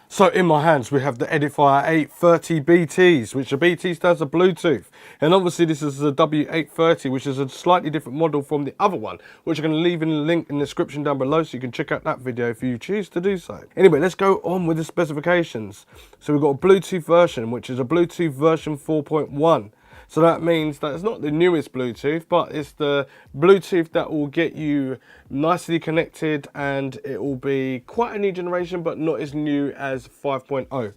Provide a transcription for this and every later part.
So in my hands we have the Edifier 830 BTs, which the BT stands for Bluetooth. And obviously this is the W830, which is a slightly different model from the other one, which I'm going to leave in the link in the description down below so you can check out that video if you choose to do so. Anyway, let's go on with the specifications. So we've got a Bluetooth version, which is a Bluetooth version 4.1. So that means that it's not the newest Bluetooth, but it's the Bluetooth that will get you nicely connected, and it will be quite a new generation, but not as new as 5.0.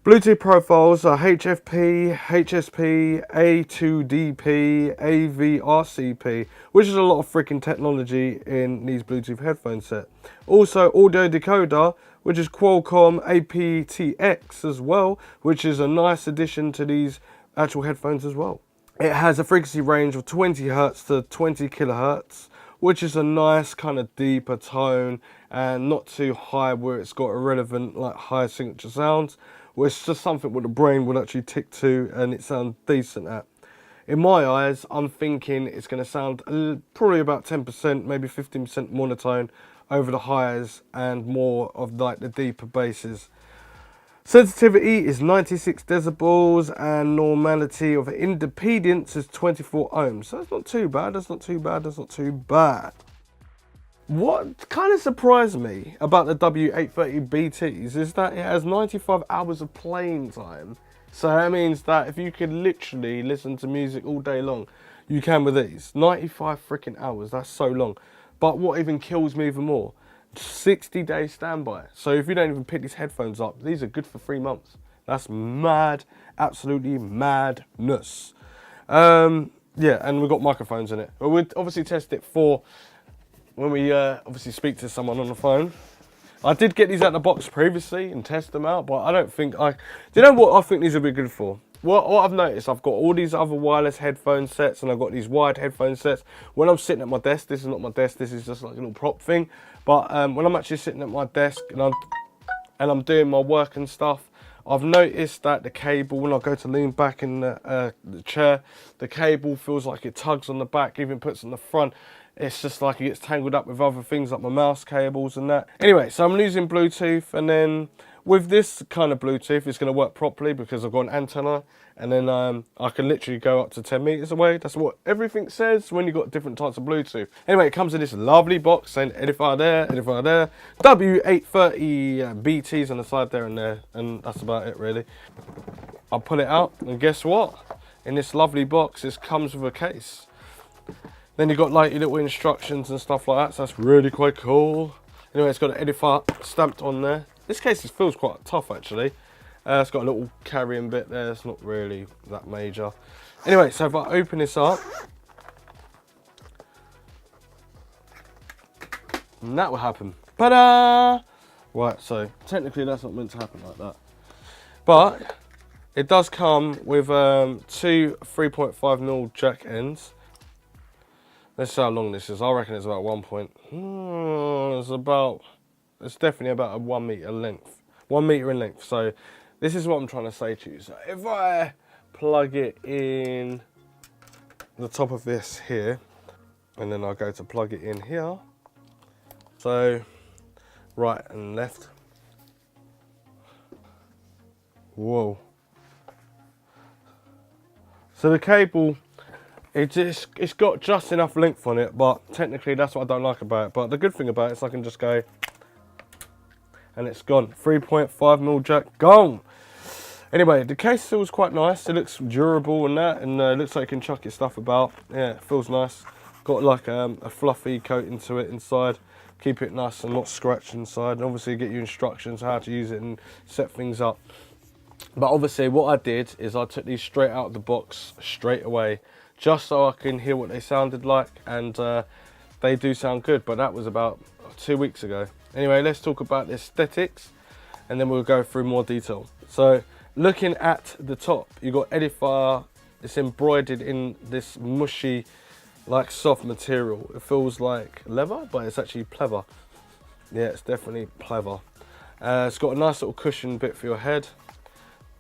Bluetooth profiles are HFP, HSP, A2DP, AVRCP, which is a lot of freaking technology in these Bluetooth headphone set. Also audio decoder, which is Qualcomm aptX as well, which is a nice addition to these actual headphones as well. It has a frequency range of 20 Hertz to 20 kilohertz, which is a nice kind of deeper tone and not too high where it's got irrelevant like high signature sounds, where it's just something what the brain would actually tick to and it sounds decent at. In my eyes, I'm thinking it's going to sound probably about 10%, maybe 15% monotone over the highs and more of like the deeper basses. Sensitivity is 96 decibels and normality of impedance is 24 ohms. So that's not too bad, that's not too bad, that's not too bad. What kind of surprised me about the W830 BTs is that it has 95 hours of playing time. So that means that if you could literally listen to music all day long, you can with these. 95 freaking hours, that's so long. But what even kills me even more, 60-day standby. So if you don't even pick these headphones up, these are good for 3 months. That's mad, absolutely madness. Yeah, and we've got microphones in it. But we'll obviously test it for when we obviously speak to someone on the phone. I did get these out of the box previously and test them out, but I don't think do you know what I think these would be good for? What I've noticed, I've got all these other wireless headphone sets and I've got these wired headphone sets. When I'm sitting at my desk, this is not my desk, this is just like a little prop thing. But when I'm actually sitting at my desk and I'm doing my work and stuff, I've noticed that the cable, when I go to lean back in the chair, the cable feels like it tugs on the back, even puts on the front. It's just like it gets tangled up with other things like my mouse cables and that. Anyway, so I'm using Bluetooth, and then with this kind of Bluetooth, it's going to work properly because I've got an antenna, and then I can literally go up to 10 meters away. That's what everything says when you've got different types of Bluetooth. Anyway, it comes in this lovely box saying Edifier there, Edifier there, W830 BTs on the side there and there, and that's about it really. I'll pull it out, and guess what? In this lovely box, it comes with a case. Then you've got like your little instructions and stuff like that, so that's really quite cool. Anyway, it's got an Edifier stamped on there. This case feels quite tough actually. It's got a little carrying bit there, it's not really that major. Anyway, so if I open this up, and that will happen. Ta-da! Right, so technically that's not meant to happen like that. But it does come with two 3.5mm jack ends. Let's see how long this is. I reckon it's about it's definitely about a 1 meter length. 1 meter in length. So this is what I'm trying to say to you. So if I plug it in the top of this here, and then I go to plug it in here. So right and left. Whoa. So the cable, it's got just enough length on it, but technically that's what I don't like about it. But the good thing about it is I can just go, and it's gone. 3.5mm jack, gone. Anyway, the case feels quite nice. It looks durable and that, and it looks like you can chuck your stuff about. Yeah, it feels nice. Got like a fluffy coating to it inside. Keep it nice and not scratched inside. And obviously get you instructions how to use it and set things up. But obviously what I did is I took these straight out of the box straight away, just so I can hear what they sounded like, and they do sound good, but that was about 2 weeks ago. Anyway, let's talk about the aesthetics and then we'll go through more detail. So looking at the top, you've got Edifier. It's embroidered in this mushy, like soft material. It feels like leather, but it's actually pleather. Yeah, it's definitely pleather. It's got a nice little cushion bit for your head.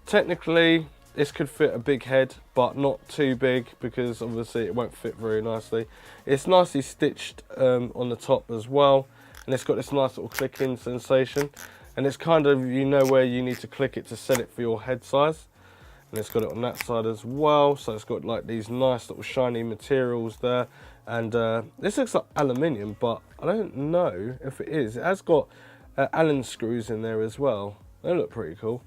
Technically, this could fit a big head, but not too big because obviously it won't fit very nicely. It's nicely stitched on the top as well, and it's got this nice little clicking sensation. and it's kind of, you know where you need to click it to set it for your head size. And it's got it on that side as well, so it's got like these nice little shiny materials there. And this looks like aluminium, but I don't know if it is. It has got Allen screws in there as well. They look pretty cool.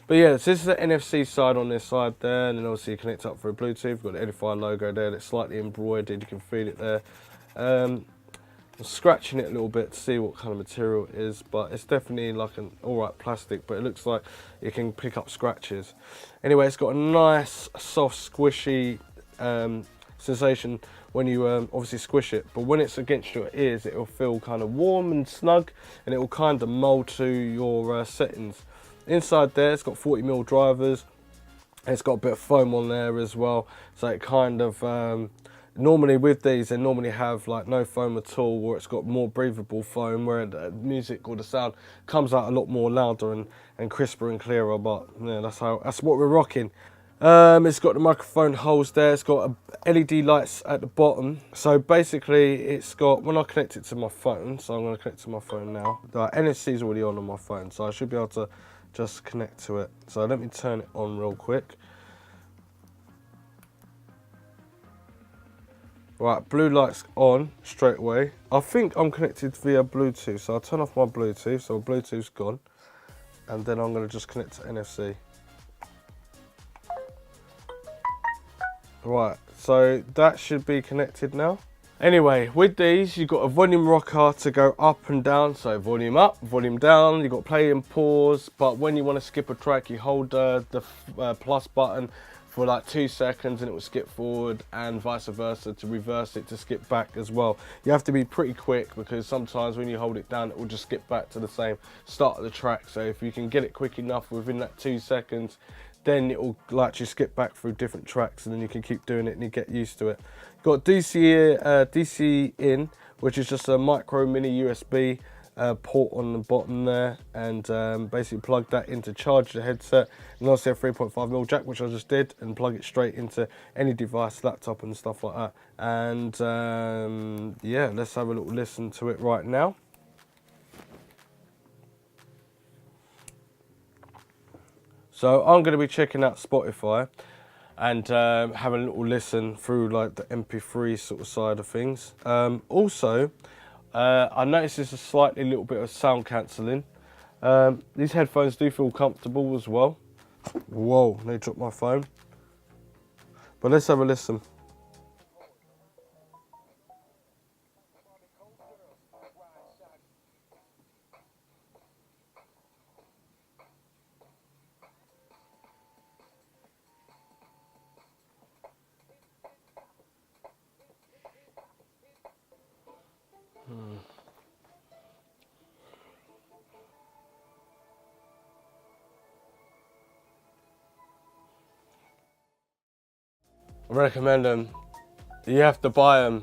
But yeah, so this is the NFC side on this side there, and then obviously you connect up through Bluetooth. You've got the Edifier logo there that's slightly embroidered, you can feel it there. I'm scratching it a little bit to see what kind of material it is, but it's definitely like an alright plastic, but it looks like it can pick up scratches. Anyway, it's got a nice, soft, squishy sensation when you obviously squish it, but when it's against your ears, it will feel kind of warm and snug, and it will kind of mold to your settings. Inside there, it's got 40mm drivers, and it's got a bit of foam on there as well, so it kind of normally with these, they normally have like no foam at all, or it's got more breathable foam where the music or the sound comes out a lot more louder and crisper and clearer. But yeah, that's what we're rocking. It's got the microphone holes there. It's got LED lights at the bottom. So basically, it's got, when I connect it to my phone, so I'm going to connect to my phone now. The NFC is already on my phone, so I should be able to just connect to it. So let me turn it on real quick. Right, blue light's on straight away. I think I'm connected via Bluetooth, so I'll turn off my Bluetooth, so Bluetooth's gone. And then I'm going to just connect to NFC. Right, so that should be connected now. Anyway, with these, you've got a volume rocker to go up and down, so volume up, volume down. You've got play and pause, but when you want to skip a track, you hold the plus button for like 2 seconds and it will skip forward, and vice versa to reverse it to skip back as well. You have to be pretty quick because sometimes when you hold it down, it will just skip back to the same start of the track. So if you can get it quick enough within that 2 seconds, then it will actually skip back through different tracks, and then you can keep doing it and you get used to it. Got DC in, which is just a micro mini USB port on the bottom there, and basically plug that in to charge the headset, and also a 3.5mm jack, which I just did, and plug it straight into any device, laptop and stuff like that. And yeah, let's have a little listen to it right now. So I'm going to be checking out Spotify and having a little listen through like the MP3 sort of side of things. Also, I noticed there's a slightly little bit of sound cancelling. These headphones do feel comfortable as well. Whoa, they dropped my phone. But let's have a listen. I recommend them. You have to buy them.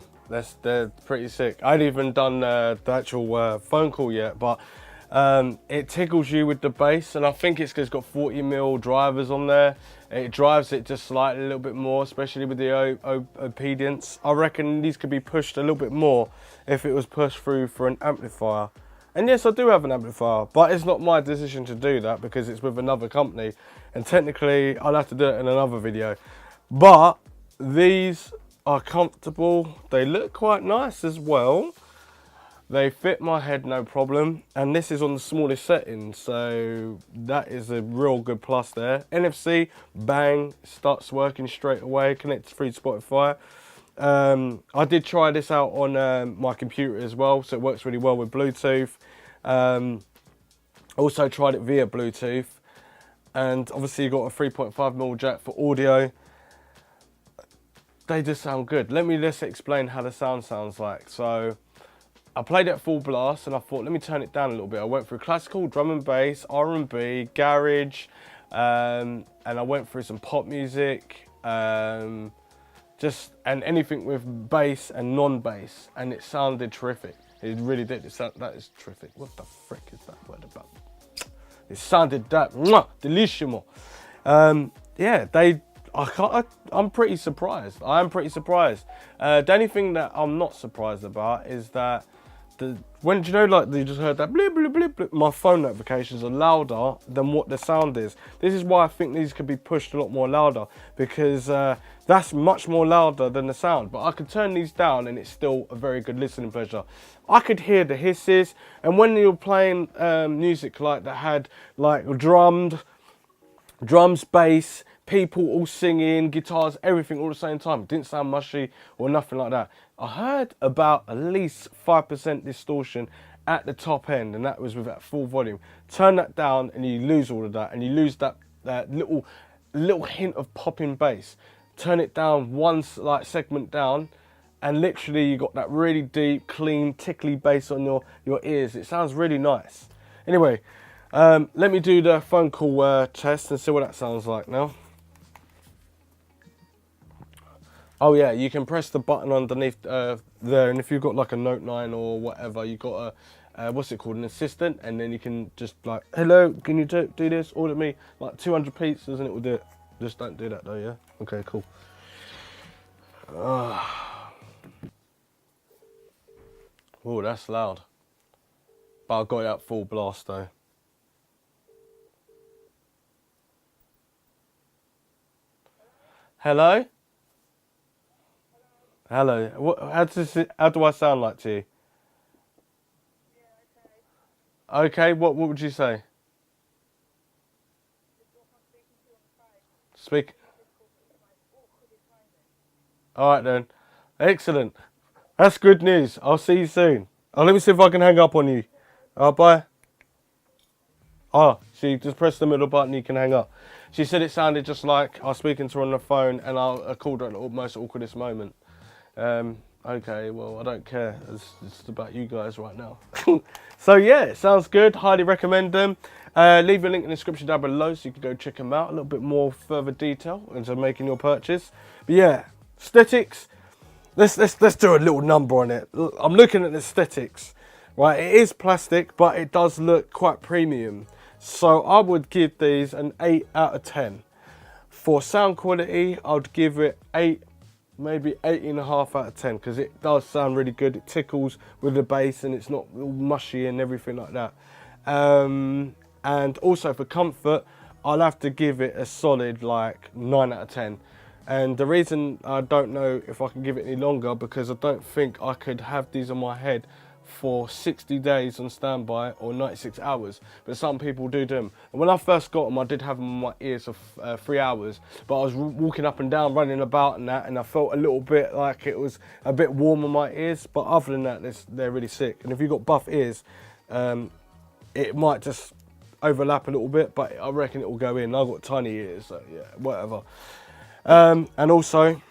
They're pretty sick. I ain't even done the actual phone call yet, but it tickles you with the bass, and I think it's because it's got 40mm drivers on there. It drives it just slightly a little bit more, especially with the impedance. I reckon these could be pushed a little bit more if it was pushed through for an amplifier. And yes, I do have an amplifier, but it's not my decision to do that because it's with another company, and technically I'll have to do it in another video. But these are comfortable. They look quite nice as well. They fit my head no problem, and this is on the smallest setting, so that is a real good plus there. NFC, bang, starts working straight away, connects through Spotify. I did try this out on my computer as well, so it works really well with Bluetooth. Also tried it via Bluetooth, and obviously you've got a 3.5mm jack for audio. They just sound good. Let me just explain how the sound sounds like. So I played it at full blast, and I thought, let me turn it down a little bit. I went through classical, drum and bass, R&B, garage, and I went through some pop music, and anything with bass and non-bass, and it sounded terrific. It really did. That is terrific. What the frick is that word about? It sounded that delissimo. Yeah, I'm pretty surprised. I am pretty surprised. The only thing that I'm not surprised about is that when, do you know, like, you just heard that blip, blip, blip, blip, my phone notifications are louder than what the sound is. This is why I think these could be pushed a lot more louder, because that's much more louder than the sound. But I could turn these down and it's still a very good listening pleasure. I could hear the hisses, and when you're playing music like that had like drums, bass, people all singing, guitars, everything all at the same time. It didn't sound mushy or nothing like that. I heard about at least 5% distortion at the top end, and that was with that full volume. Turn that down and you lose all of that, and you lose that little hint of popping bass. Turn it down one like segment down, and literally you got that really deep, clean, tickly bass on your ears. It sounds really nice. Anyway, let me do the phone call test and see what that sounds like now. Oh yeah, you can press the button underneath there, and if you've got like a Note 9 or whatever, you've got a, what's it called, an assistant, and then you can just like, hello, can you do this, order me like 200 pizzas, and it will do it. Just don't do that though, yeah? Okay, cool. Oh, that's loud. But I got it at full blast though. Hello? Hello. How do I sound like to you? Okay, what would you say? Speak. Alright then. Excellent. That's good news. I'll see you soon. Oh, let me see if I can hang up on you. Bye. Oh, she just pressed the middle button, you can hang up. She said it sounded just like I was speaking to her on the phone, and I called her at the most awkwardest moment. Okay, well, I don't care. It's about you guys right now. So yeah, it sounds good. Highly recommend them. Leave a link in the description down below so you can go check them out. A little bit more further detail into making your purchase. But yeah, aesthetics. Let's do a little number on it. I'm looking at the aesthetics. Right, it is plastic, but it does look quite premium. So I would give these an 8 out of 10. For sound quality, I would give it 8, maybe 8.5 out of 10, because it does sound really good. It tickles with the bass, and it's not all mushy and everything like that. And also for comfort, I'll have to give it a solid like 9 out of 10. And the reason I don't know if I can give it any longer, because I don't think I could have these on my head for 60 days on standby or 96 hours, but some people do them. And when I first got them, I did have them on my ears for 3 hours, but I was walking up and down, running about and that, and I felt a little bit like it was a bit warm on my ears, but other than that, they're really sick. And if you've got buff ears, it might just overlap a little bit, but I reckon it will go in. I've got tiny ears, so yeah, whatever. And also,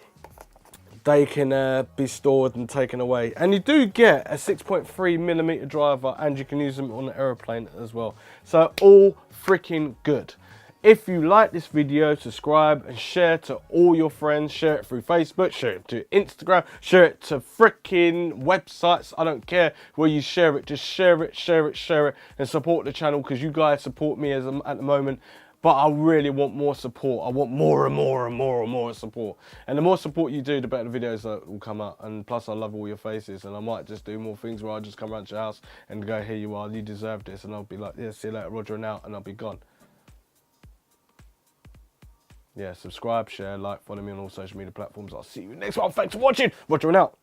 they can be stored and taken away. And you do get a 6.3mm driver, and you can use them on the aeroplane as well. So all freaking good. If you like this video, subscribe and share to all your friends. Share it through Facebook, share it to Instagram, share it to freaking websites. I don't care where you share it. Just share it, and support the channel, because you guys support me at the moment. But I really want more support. I want more and more support. And the more support you do, the better the videos that will come out. And plus, I love all your faces. And I might just do more things where I just come around to your house and go, here you are, you deserve this. And I'll be like, yeah, see you later, Roger and out. And I'll be gone. Yeah, subscribe, share, like, follow me on all social media platforms. I'll see you next one. Thanks for watching. Roger and out.